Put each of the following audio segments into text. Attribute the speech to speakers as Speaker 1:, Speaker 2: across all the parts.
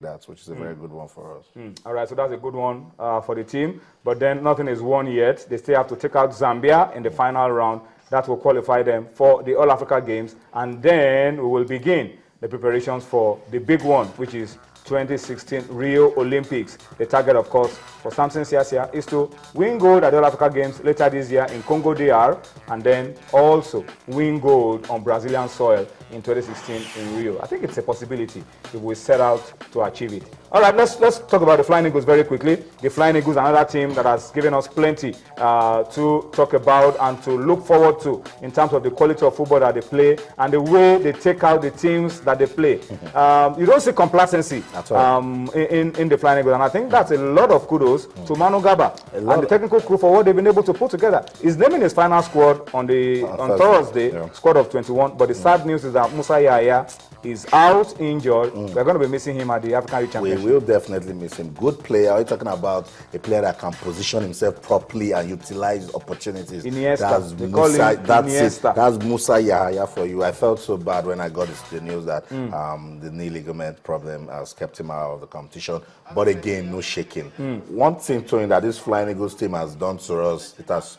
Speaker 1: that, which is a very good one for us.
Speaker 2: All right, so that's a good one for the team. But then nothing is won yet. They still have to take out Zambia in the final round. That will qualify them for the All-Africa Games. And then we will begin the preparations for the big one, which is 2016 Rio Olympics. The target, of course, for Samson Siasia is to win gold at the All-Africa Games later this year in Congo DR, and then also win gold on Brazilian soil in 2016 in Rio. I think it's a possibility if we set out to achieve it. All right, let's talk about the Flying Eagles very quickly. The Flying Eagles, another team that has given us plenty to talk about and to look forward to in terms of the quality of football that they play and the way they take out the teams that they play. You don't see complacency in the Flying Eagles, and I think that's a lot of kudos to Manu Gaba and the technical crew for what they've been able to put together. He's naming his final squad on Thursday, squad of 21, but the sad news is that Musa Yahya is out injured. We're going to be missing him at the African Youth Championship.
Speaker 1: We will definitely miss him. Good player. We're talking about a player that can position himself properly and utilize opportunities.
Speaker 2: Iniesta.
Speaker 1: That's Musa Yahya for you. I felt so bad when I got the news that the knee ligament problem has kept him out of the competition. But again, no shaking. One thing, Tony, that this Flying Eagles team has done to us, it has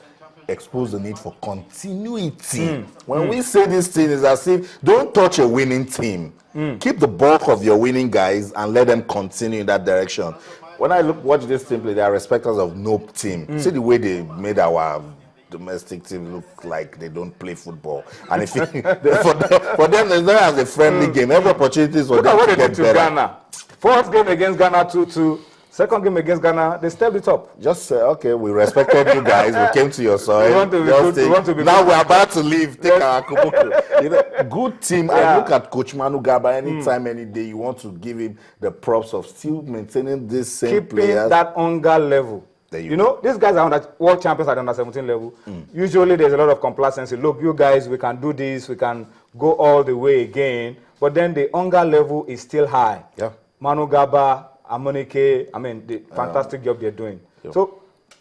Speaker 1: expose the need for continuity. When we say this thing, is as if don't touch a winning team. Keep the bulk of your winning guys and let them continue in that direction. When I watch this team play, they are respecters of no team. See the way they made our domestic team look like they don't play football. And if for them, it's not as a friendly game. Every opportunity is for them to get better.
Speaker 2: Ghana. Fourth game against Ghana, 2-2. Second game against Ghana, they stepped it up.
Speaker 1: Just say, okay, we respected you guys. We came to your soil.
Speaker 2: We want to be
Speaker 1: now we're about to leave. Take our kubuku. Good team. I look at Coach Manu Gaba anytime, any day. You want to give him the props of still maintaining this same players.
Speaker 2: That hunger level. You know, these guys are world champions at under 17 level. Usually there's a lot of complacency. Look, you guys, we can do this. We can go all the way again. But then the hunger level is still high.
Speaker 1: Yeah.
Speaker 2: Manu Gaba, Amonike, I mean, the fantastic job they're doing. Yep.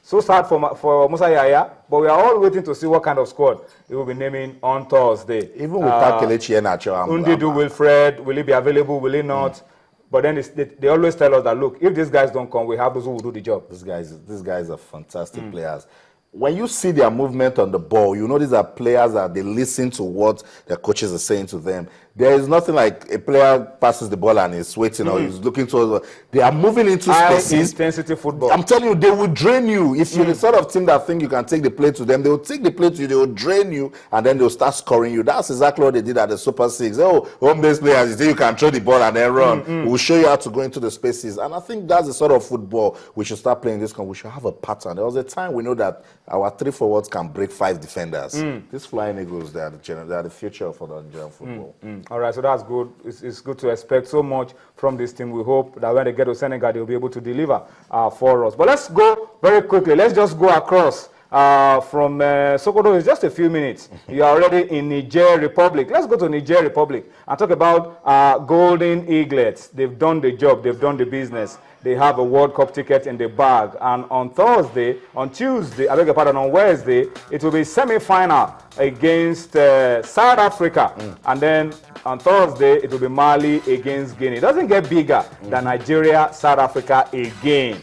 Speaker 2: So sad for Musa Yahya, but we are all waiting to see what kind of squad he will be naming on Thursday.
Speaker 1: Even without Kelechi Iheanacho,
Speaker 2: Undidu, Wilfred, will he be available, will he not? But then they always tell us that, look, if these guys don't come, we have those who will do the job.
Speaker 1: These guys are fantastic players. When you see their movement on the ball, you know these are players that they listen to what their coaches are saying to them. There is nothing like a player passes the ball and is waiting or he's looking towards. They are moving into spaces.
Speaker 2: High-intensity football.
Speaker 1: I'm telling you, they will drain you. If you're the sort of team that think you can take the play to them, they will take the play to you, they will drain you, and then they'll start scoring you. That's exactly what they did at the Super Six. Oh, home-based players, you think you can throw the ball and then run. We'll show you how to go into the spaces. And I think that's the sort of football we should start playing this. We should have a pattern. There was a time we know that our 3 forwards can break 5 defenders. These Flying Eagles, they are the future for the Nigerian football.
Speaker 2: All right, so that's good. It's good to expect so much from this team. We hope that when they get to Senegal, they'll be able to deliver for us. But let's go very quickly. Let's just go across from Sokoto. It's just a few minutes. You are already in Niger Republic. Let's go to Niger Republic and talk about Golden Eaglets. They've done the job. They've done the business. They have a World Cup ticket in the bag. And on Wednesday, it will be semi-final against South Africa. And then on Thursday, it will be Mali against Guinea. It doesn't get bigger than Nigeria, South Africa again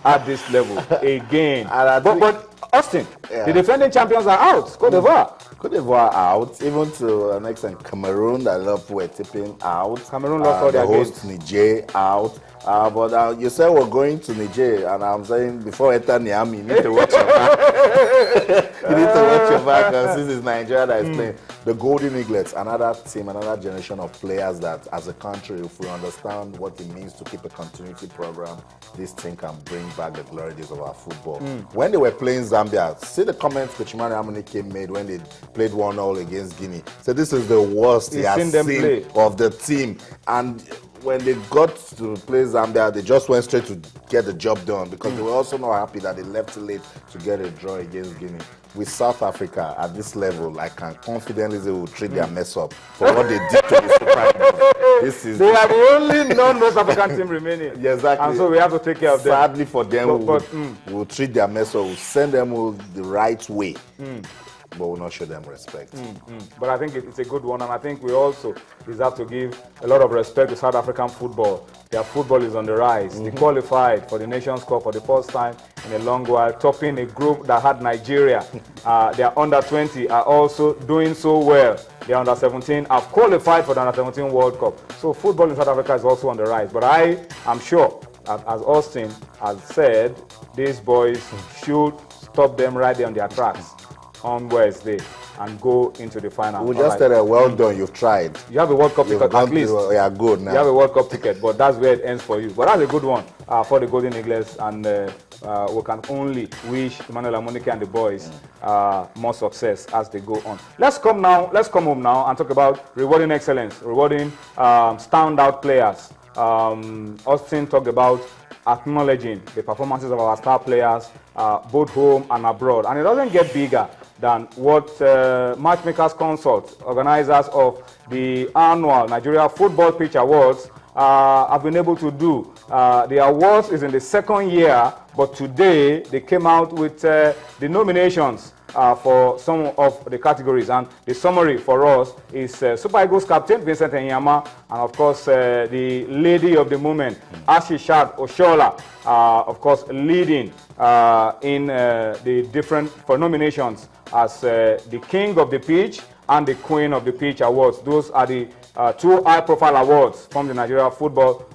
Speaker 2: at this level. Again. But Austin, the defending champions are out. Cote
Speaker 1: d'Ivoire out, even to an extent Cameroon, that love were tipping out.
Speaker 2: Cameroon lost all their
Speaker 1: host
Speaker 2: games.
Speaker 1: Niger out. But you said we're going to Niger, and I'm saying before enter Niamey, you need to watch your back. You need to watch your back, because this is Nigeria that is playing. The Golden Eaglets, another team, another generation of players that, as a country, if we understand what it means to keep a continuity program, this thing can bring back the glory days of our football. When they were playing Zambia, see the comments Coach Emmanuel Amunike made when they played 1-0 against Guinea. So this is the worst he has seen of the team. And when they got to play Zambia, they just went straight to get the job done, because they were also not happy that they left late to get a draw against Guinea. With South Africa at this level, I can confidently say they will treat their mess up for what they did to the Super Eagles.
Speaker 2: They are the only non-West African team remaining.
Speaker 1: Yeah, exactly.
Speaker 2: And so we have to take care of them.
Speaker 1: Sadly for them, we'll treat their mess up, we'll send them the right way. But will not show them respect.
Speaker 2: But I think it's a good one, and I think we also deserve to give a lot of respect to South African football their football is on the rise. They qualified for the Nations Cup for the first time in a long while, topping a group that had Nigeria. Their under-20 are also doing so well. Their under-17 have qualified for the under-17 World Cup. So football in South Africa is also on the rise. But I am sure, as Austin has said, these boys should stop them right there on their tracks on Wednesday and go into the final.
Speaker 1: We just said, well done, you've tried.
Speaker 2: You have a World Cup ticket at least.
Speaker 1: Yeah, good now.
Speaker 2: You have a World Cup ticket, but that's where it ends for you. But that's a good one for the Golden Eagles, and we can only wish Emmanuel Amunike and the boys more success as they go on. Let's come home now and talk about rewarding excellence, rewarding standout players. Austin talked about acknowledging the performances of our star players, both home and abroad. And it doesn't get bigger than what Matchmakers Consult, organizers of the annual Nigeria Football Pitch Awards, have been able to do. The awards is in the second year, but today they came out with the nominations for some of the categories, and the summary for us is Super Eagles captain Vincent Enyama, and of course the lady of the moment, Asishat Oshola, of course leading in the different for nominations as the king of the pitch and the queen of the pitch awards. Those are the two high-profile awards from the Nigeria Football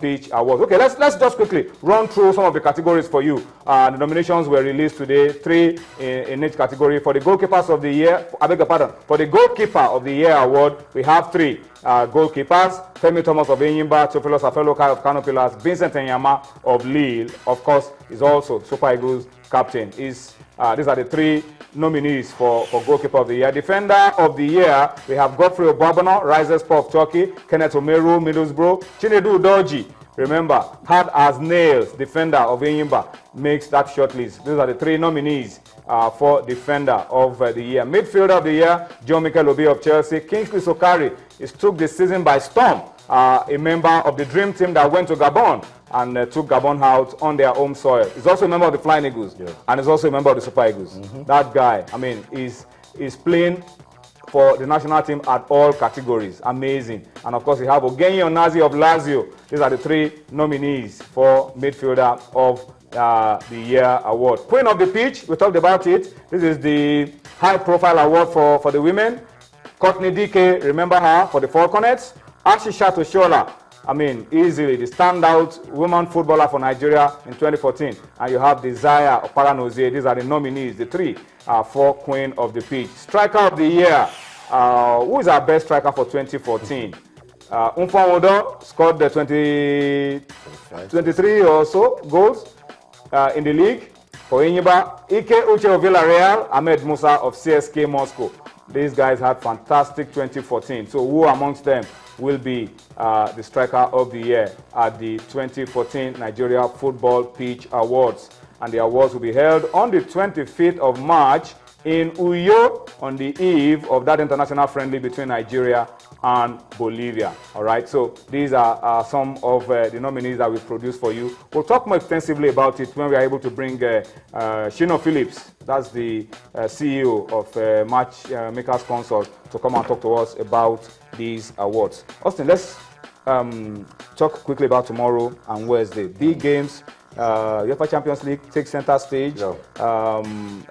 Speaker 2: Pitch Awards. Okay, let's just quickly run through some of the categories for you. The nominations were released today, 3 in each category. For the goalkeepers of the year, I beg your pardon, for the goalkeeper of the year award, we have 3 goalkeepers: Femi Thomas of Enyimba, Theophilus Afelokai of Kano Pillars, Vincent Enyama of Lille, of course, is also Super Eagles captain. These are the 3 nominees for goalkeeper of the year. Defender of the year, we have Godfrey Obabana, Rising Spur of Turkey, Kenneth Omeru, Middlesbrough, Chinedu Udoji, remember, hard as nails, defender of Enyimba, makes that shortlist. These are the 3 nominees for defender of the year. Midfielder of the year, John Mikel Obi of Chelsea. Kingsley Sokari took the season by storm, a member of the dream team that went to Gabon and took Gabon out on their home soil. He's also a member of the Flying Eagles, and he's also a member of the Super Eagles. That guy, I mean, is playing for the national team at all categories. Amazing. And of course, we have Ogenyi Onazi of Lazio. These are the 3 nominees for midfielder of the year award. Queen of the pitch, we talked about it. This is the high-profile award for the women. Courtney Dike, remember her, for the Falconets. Asishat Oshola, I mean, easily the standout woman footballer for Nigeria in 2014. And you have Desire Oparanozie. These are the nominees, the 3 for Queen of the Pitch. Striker of the year, who is our best striker for 2014? Umfang scored the 23 or so goals in the league for Enyimba. Ike Uche of Villarreal, Ahmed Musa of CSK Moscow. These guys had fantastic 2014. So who amongst them will be the striker of the year at the 2014 Nigeria Football Pitch Awards? And the awards will be held on the 25th of March in Uyo on the eve of that international friendly between Nigeria and Bolivia. All right, so these are some of the nominees that we've produced for you. We'll talk more extensively about it when we are able to bring Shino Phillips, that's the CEO of Matchmakers Consult, to come and talk to us about these awards. Austin, let's talk quickly about tomorrow and Wednesday. Big games. UEFA Champions League takes center stage. I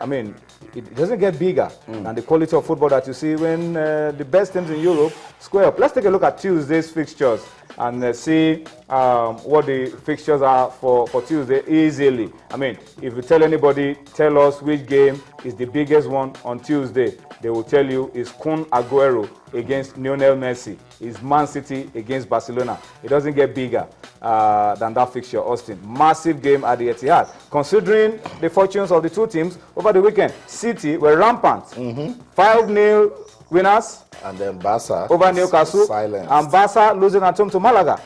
Speaker 2: mean, it doesn't get bigger than the quality of football that you see when the best teams in Europe square up. Let's take a look at Tuesday's fixtures and see what the fixtures are for Tuesday easily. I mean, if you tell anybody, tell us which game is the biggest one on Tuesday, they will tell you it's Kun Aguero against Lionel Messi. It's Man City against Barcelona. It doesn't get bigger than that fixture, Austin. Massive game at the Etihad. Considering the fortunes of the 2 teams over the weekend, City were rampant. 5-0 winners.
Speaker 1: And then Barca
Speaker 2: over Newcastle.
Speaker 1: Silence.
Speaker 2: And Barca losing at home to Malaga.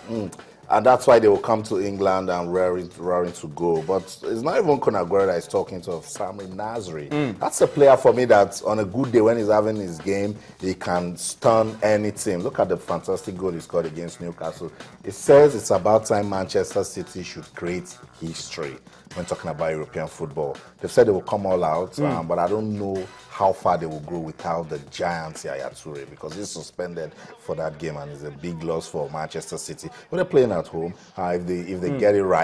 Speaker 1: And that's why they will come to England and raring to go. But it's not even Kun Aguero that is talking to Samir Nasri. That's a player for me that on a good day when he's having his game, he can stun any team. Look at the fantastic goal he scored against Newcastle. It says it's about time Manchester City should create history when talking about European football. They've said they will come all out, but I don't know how far they will go without the giant Yaya Toure, because he's suspended for that game and it's a big loss for Manchester City. But they're playing at home. If they get it right.